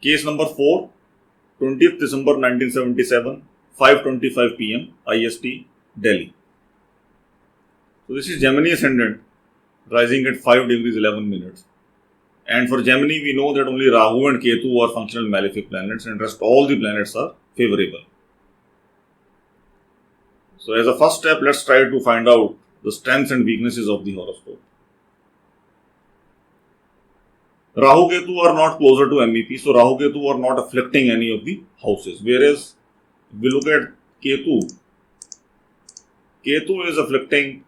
Case number 4, 20th December 1977, 5:25 p.m. IST, Delhi. So this is Gemini ascendant rising at 5 degrees 11 minutes. And for Gemini, we know that only Rahu and Ketu are functional malefic planets and rest all the planets are favorable. So as a first step, let's try to find out the strengths and weaknesses of the horoscope. Rahu Ketu are not closer to MEP, so Rahu Ketu are not afflicting any of the houses. Whereas, if we look at Ketu, Ketu is afflicting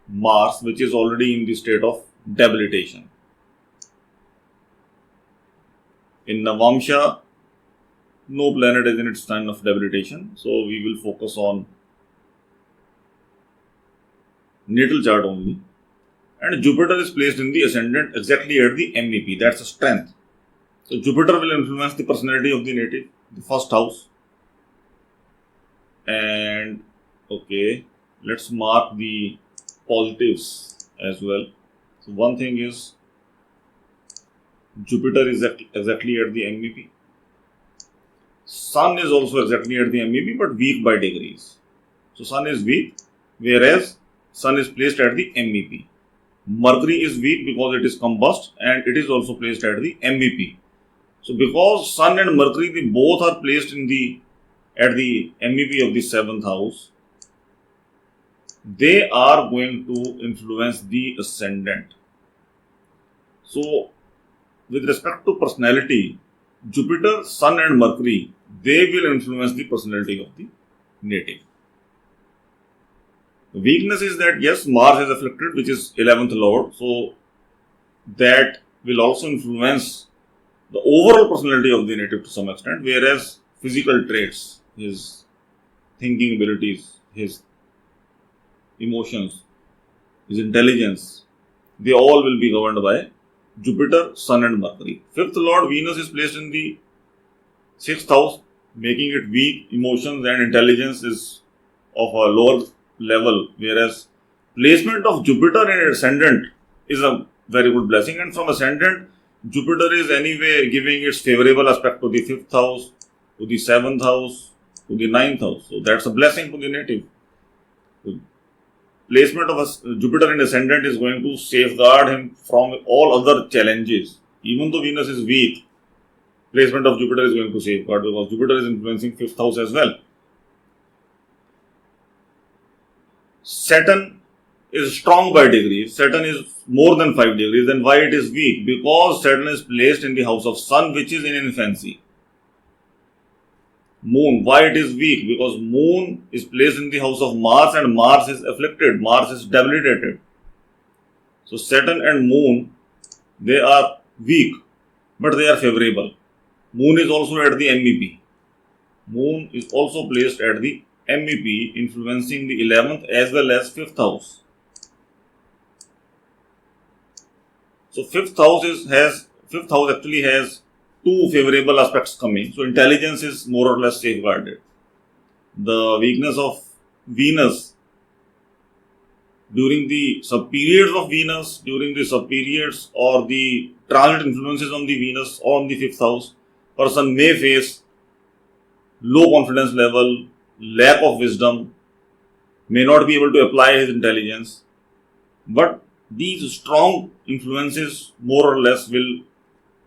Mars, which is already in the state of debilitation. In Navamsha, no planet is in its sign of debilitation, so we will focus on natal chart only. And Jupiter is placed in the ascendant exactly at the MEP, that's a strength. So Jupiter will influence the personality of the native, the first house. And okay, let's mark the positives as well. So one thing is Jupiter is exactly at the MEP. Sun is also exactly at the MEP but weak by degrees. So Sun is weak, whereas Sun is placed at the MEP. Mercury is weak because it is combust and it is also placed at the MEP. So because Sun and Mercury, they both are placed at the MEP of the 7th house, they are going to influence the ascendant. So with respect to personality, Jupiter, Sun and Mercury, they will influence the personality of the native. The weakness is that yes, Mars is afflicted, which is 11th lord, so that will also influence the overall personality of the native to some extent, whereas physical traits, his thinking abilities, his emotions, his intelligence, they all will be governed by Jupiter, Sun and Mercury. 5th lord Venus is placed in the 6th house, making it weak. Emotions and intelligence is of a lower level, whereas placement of Jupiter in ascendant is a very good blessing, and from ascendant, Jupiter is anyway giving its favorable aspect to the 5th house, to the 7th house, to the 9th house. So that's a blessing to the native. Placement of Jupiter in ascendant is going to safeguard him from all other challenges. Even though Venus is weak, placement of Jupiter is going to safeguard because Jupiter is influencing 5th house as well. Saturn is strong by degrees. Saturn is more than 5 degrees. Then why it is weak? Because Saturn is placed in the house of Sun, which is in infancy. Moon, why it is weak? Because Moon is placed in the house of Mars and Mars is afflicted. Mars is debilitated. So Saturn and Moon, they are weak, but they are favorable. Moon is also at the MEP. Moon is also placed at the MEP, influencing the 11th as well as 5th house. So 5th house actually has two favorable aspects coming. So intelligence is more or less safeguarded. The weakness of Venus during the subperiods of Venus, during the subperiods or the transit influences on the Venus or on the 5th house, person may face low confidence level, lack of wisdom, may not be able to apply his intelligence, but these strong influences more or less will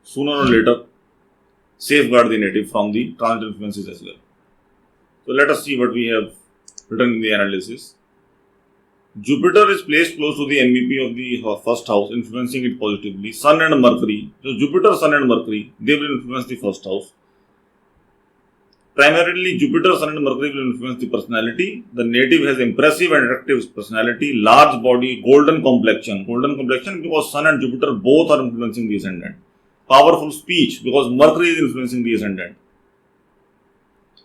sooner or later safeguard the native from the transit influences as well. So let us see what we have written in the analysis. Jupiter is placed close to the MEP of the first house, influencing it positively. Sun and Mercury, so Jupiter, Sun and Mercury, they will influence the first house. Primarily, Jupiter, Sun and Mercury will influence the personality. The native has impressive and attractive personality, large body, golden complexion. Golden complexion because Sun and Jupiter both are influencing the ascendant. Powerful speech because Mercury is influencing the ascendant.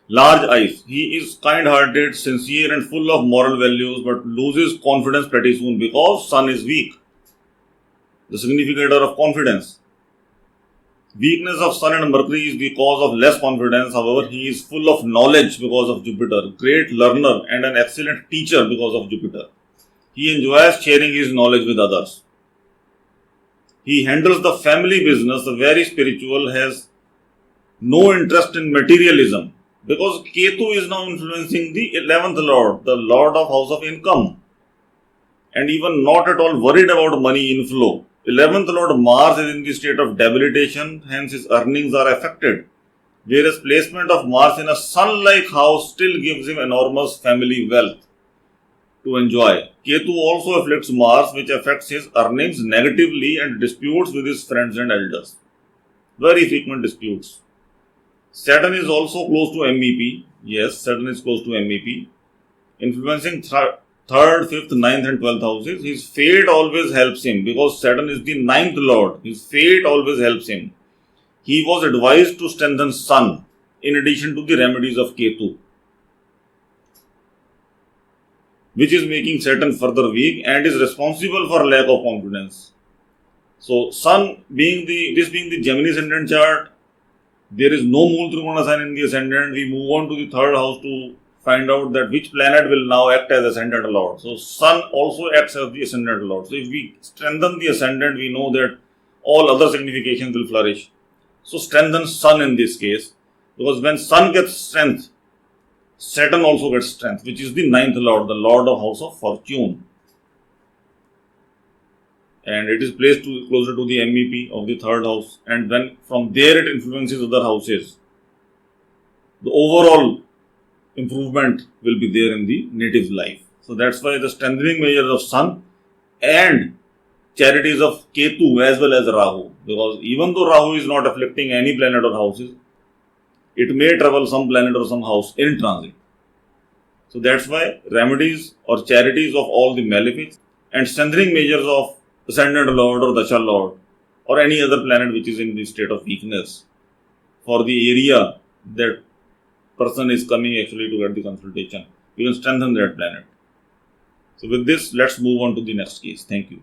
Large eyes. He is kind-hearted, sincere and full of moral values but loses confidence pretty soon because Sun is weak. The significator of confidence. Weakness of Sun and Mercury is the cause of less confidence. However, he is full of knowledge because of Jupiter, great learner and an excellent teacher because of Jupiter. He enjoys sharing his knowledge with others. He handles the family business, very spiritual, has no interest in materialism, because Ketu is now influencing the 11th lord, the lord of house of income, and even not at all worried about money inflow. 11th lord Mars is in the state of debilitation, hence his earnings are affected. Whereas placement of Mars in a sun-like house still gives him enormous family wealth to enjoy. Ketu also afflicts Mars, which affects his earnings negatively and disputes with his friends and elders. Very frequent disputes. Saturn is also close to MEP. Yes, Saturn is close to MEP. Influencing 3rd, 5th, 9th and 12th houses. His fate always helps him because Saturn is the 9th lord. His fate always helps him. He was advised to strengthen Sun in addition to the remedies of Ketu, which is making Saturn further weak and is responsible for lack of confidence. So, Sun being the Gemini ascendant chart, there is no Mool Trikona sign in the ascendant. We move on to the 3rd house to find out that which planet will now act as ascendant lord. So, Sun also acts as the ascendant lord. So, if we strengthen the ascendant, we know that all other significations will flourish. So, strengthen Sun in this case, because when Sun gets strength, Saturn also gets strength, which is the 9th lord, the lord of house of fortune. And it is placed closer to the MEP of the 3rd house, and when from there it influences other houses, the overall improvement will be there in the native life. So that's why the strengthening measures of Sun and charities of Ketu as well as Rahu, because even though Rahu is not afflicting any planet or houses, it may trouble some planet or some house in transit. So that's why remedies or charities of all the malefics and strengthening measures of ascendant lord or dasha lord or any other planet which is in the state of weakness for the area that person is coming actually to get the consultation, you can strengthen that planet. So with this, let's move on to the next case. Thank you.